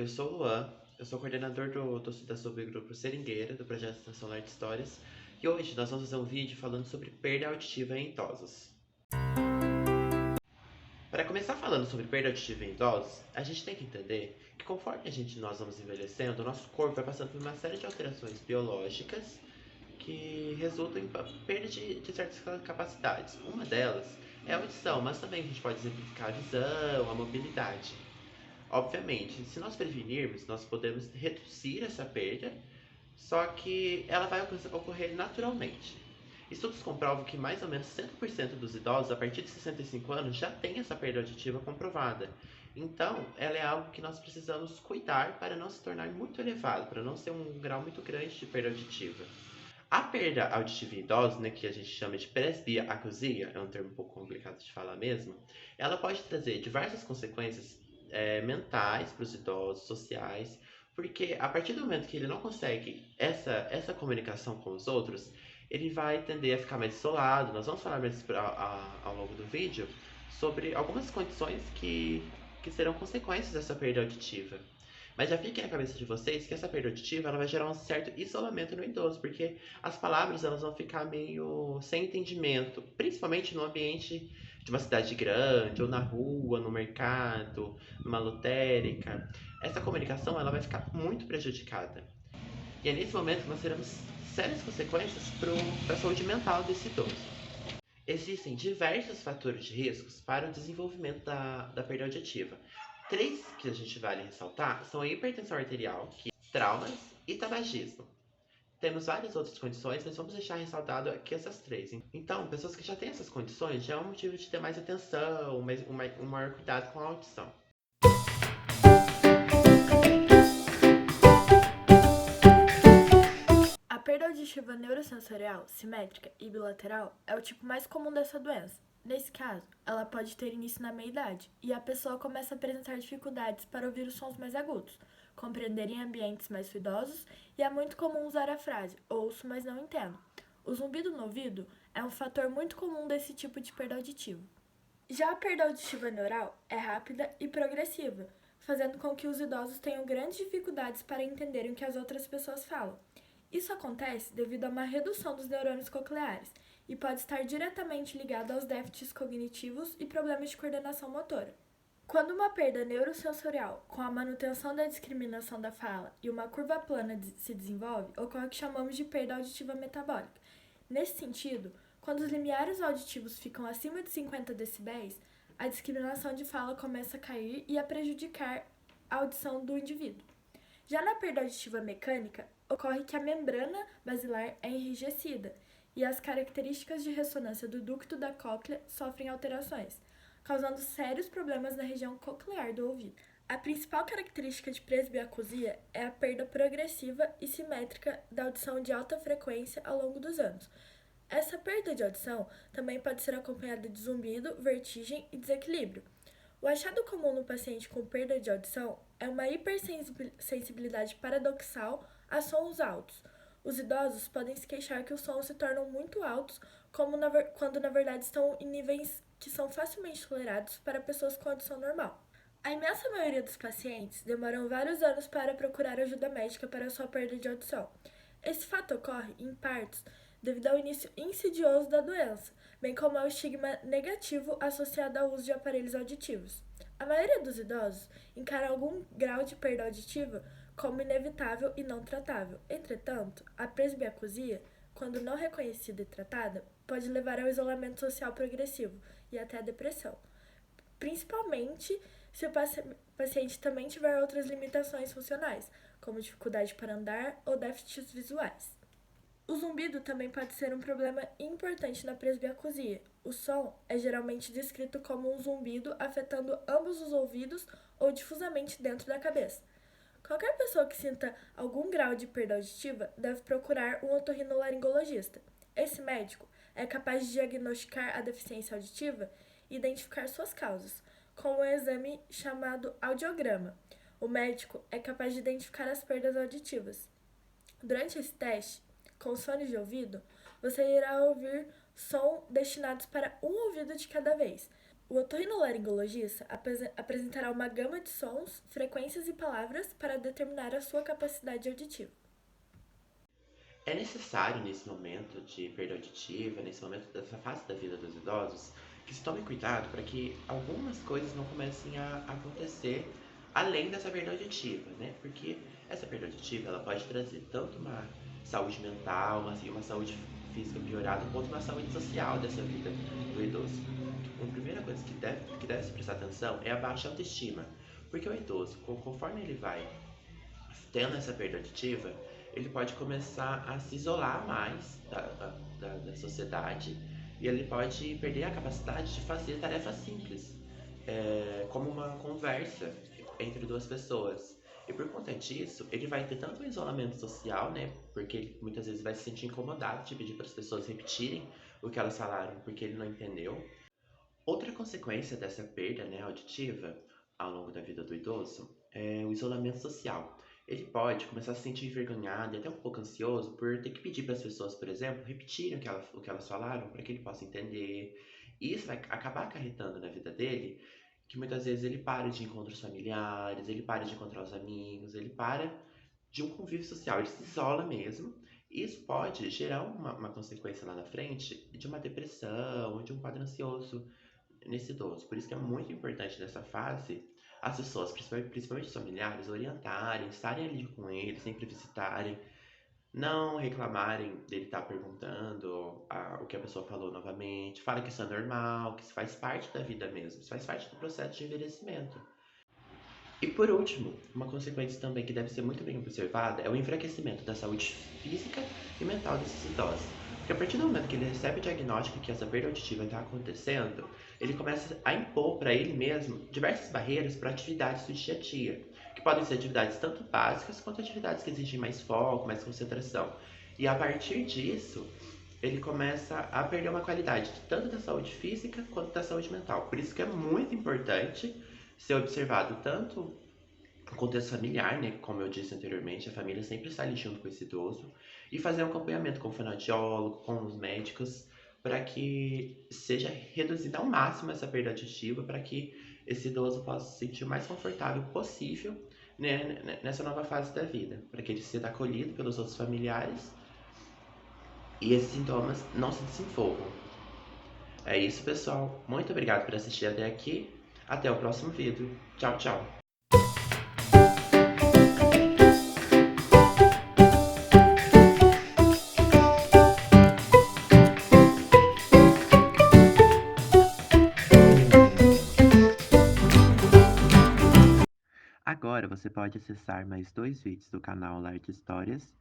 eu sou o Luan, eu sou coordenador da subgrupo Seringueira, do projeto Estação Lar de Histórias, e hoje nós vamos fazer um vídeo falando sobre perda auditiva em idosos. Para começar falando sobre perda auditiva em idosos, a gente tem que entender que conforme nós vamos envelhecendo, o nosso corpo vai passando por uma série de alterações biológicas que resultam em perda de certas capacidades. Uma delas é a audição, mas também a gente pode exemplificar a visão, a mobilidade. Obviamente, se nós prevenirmos, nós podemos reduzir essa perda, só que ela vai ocorrer naturalmente. Estudos comprovam que mais ou menos 60% dos idosos a partir de 65 anos já têm essa perda auditiva comprovada. Então, ela é algo que nós precisamos cuidar para não se tornar muito elevado, para não ser um grau muito grande de perda auditiva. A perda auditiva em idosos, né, que a gente chama de presbiacusia, é um termo um pouco complicado de falar mesmo, ela pode trazer diversas consequências mentais para os idosos, sociais, porque a partir do momento que ele não consegue essa comunicação com os outros, ele vai tender a ficar mais isolado. Nós vamos falar mais ao longo do vídeo sobre algumas condições que serão consequências dessa perda auditiva. Mas já fique na cabeça de vocês que essa perda auditiva ela vai gerar um certo isolamento no idoso, porque as palavras elas vão ficar meio sem entendimento, principalmente no ambiente de uma cidade grande, ou na rua, no mercado, numa lotérica. Essa comunicação ela vai ficar muito prejudicada. E é nesse momento que nós teremos sérias consequências para a saúde mental desse idoso. Existem diversos fatores de riscos para o desenvolvimento da perda auditiva. Três que a gente vale ressaltar são a hipertensão arterial, traumas e tabagismo. Temos várias outras condições, mas vamos deixar ressaltado aqui essas três. Então, pessoas que já têm essas condições já é um motivo de ter mais atenção, um maior cuidado com a audição. A perda auditiva neurosensorial, simétrica e bilateral é o tipo mais comum dessa doença. Nesse caso, ela pode ter início na meia-idade e a pessoa começa a apresentar dificuldades para ouvir os sons mais agudos, compreender em ambientes mais ruidosos e é muito comum usar a frase ouço, mas não entendo. O zumbido no ouvido é um fator muito comum desse tipo de perda auditiva. Já a perda auditiva neural é rápida e progressiva, fazendo com que os idosos tenham grandes dificuldades para entenderem o que as outras pessoas falam. Isso acontece devido a uma redução dos neurônios cocleares e pode estar diretamente ligado aos déficits cognitivos e problemas de coordenação motora. Quando uma perda neurosensorial, com a manutenção da discriminação da fala e uma curva plana se desenvolve, ocorre o que chamamos de perda auditiva metabólica. Nesse sentido, quando os limiares auditivos ficam acima de 50 decibéis, a discriminação de fala começa a cair e a prejudicar a audição do indivíduo. Já na perda auditiva mecânica, ocorre que a membrana basilar é enrijecida e as características de ressonância do ducto da cóclea sofrem alterações, causando sérios problemas na região coclear do ouvido. A principal característica de presbiacusia é a perda progressiva e simétrica da audição de alta frequência ao longo dos anos. Essa perda de audição também pode ser acompanhada de zumbido, vertigem e desequilíbrio. O achado comum no paciente com perda de audição é uma hipersensibilidade paradoxal a sons altos. Os idosos podem se queixar que os sons se tornam muito altos, quando na verdade estão em níveis que são facilmente tolerados para pessoas com audição normal. A imensa maioria dos pacientes demoram vários anos para procurar ajuda médica para sua perda de audição. Esse fato ocorre, em partes, devido ao início insidioso da doença, bem como ao estigma negativo associado ao uso de aparelhos auditivos. A maioria dos idosos encara algum grau de perda auditiva como inevitável e não tratável. Entretanto, a presbiacusia, quando não reconhecida e tratada, pode levar ao isolamento social progressivo e até à depressão, principalmente se o paciente também tiver outras limitações funcionais, como dificuldade para andar ou déficits visuais. O zumbido também pode ser um problema importante na presbiacusia. O som é geralmente descrito como um zumbido afetando ambos os ouvidos ou difusamente dentro da cabeça. Qualquer pessoa que sinta algum grau de perda auditiva deve procurar um otorrinolaringologista. Esse médico é capaz de diagnosticar a deficiência auditiva e identificar suas causas, com um exame chamado audiograma. O médico é capaz de identificar as perdas auditivas. Durante esse teste, com os fones de ouvido, você irá ouvir som destinados para um ouvido de cada vez. O otorrinolaringologista apresentará uma gama de sons, frequências e palavras para determinar a sua capacidade auditiva. É necessário, nesse momento de perda auditiva, nesse momento dessa fase da vida dos idosos, que se tome cuidado para que algumas coisas não comecem a acontecer além dessa perda auditiva, né? Porque essa perda auditiva ela pode trazer tanto uma saúde mental, uma saúde física piorada, quanto uma saúde social dessa vida do idoso. Uma primeira coisa que deve se prestar atenção é a baixa autoestima, porque o idoso, conforme ele vai tendo essa perda auditiva, ele pode começar a se isolar mais da sociedade e ele pode perder a capacidade de fazer tarefas simples, como uma conversa entre duas pessoas. E por conta disso, ele vai ter tanto um isolamento social, né? Porque ele muitas vezes vai se sentir incomodado de pedir para as pessoas repetirem o que elas falaram porque ele não entendeu. Outra consequência dessa perda, né, auditiva ao longo da vida do idoso é o isolamento social. Ele pode começar a se sentir envergonhado e até um pouco ansioso por ter que pedir para as pessoas, por exemplo, repetirem o que elas falaram para que ele possa entender. E isso vai acabar acarretando na vida dele que muitas vezes ele para de encontros familiares, ele para de encontrar os amigos, ele para de um convívio social, ele se isola mesmo. E isso pode gerar uma consequência lá na frente de uma depressão, de um quadro ansioso nesse idoso. Por isso que é muito importante nessa fase as pessoas, principalmente os familiares, orientarem, estarem ali com ele, sempre visitarem, não reclamarem dele estar perguntando o que a pessoa falou novamente. Fala que isso é normal, que isso faz parte da vida mesmo, isso faz parte do processo de envelhecimento. E por último, uma consequência também que deve ser muito bem observada é o enfraquecimento da saúde física e mental desses idosos. Porque a partir do momento que ele recebe o diagnóstico que essa perda auditiva está acontecendo, ele começa a impor para ele mesmo diversas barreiras para atividades do dia a dia, que podem ser atividades tanto básicas quanto atividades que exigem mais foco, mais concentração. E a partir disso, ele começa a perder uma qualidade tanto da saúde física quanto da saúde mental. Por isso que é muito importante ser observado tanto o contexto familiar, né? Como eu disse anteriormente, a família sempre está ali junto com esse idoso e fazer um acompanhamento com o fonoaudiólogo, com os médicos, para que seja reduzida ao máximo essa perda auditiva, para que esse idoso possa se sentir o mais confortável possível, né, nessa nova fase da vida, para que ele seja acolhido pelos outros familiares e esses sintomas não se desenvolvam. É isso, pessoal. Muito obrigado por assistir até aqui. Até o próximo vídeo. Tchau, tchau. Agora você pode acessar mais 2 vídeos do canal Lar de Histórias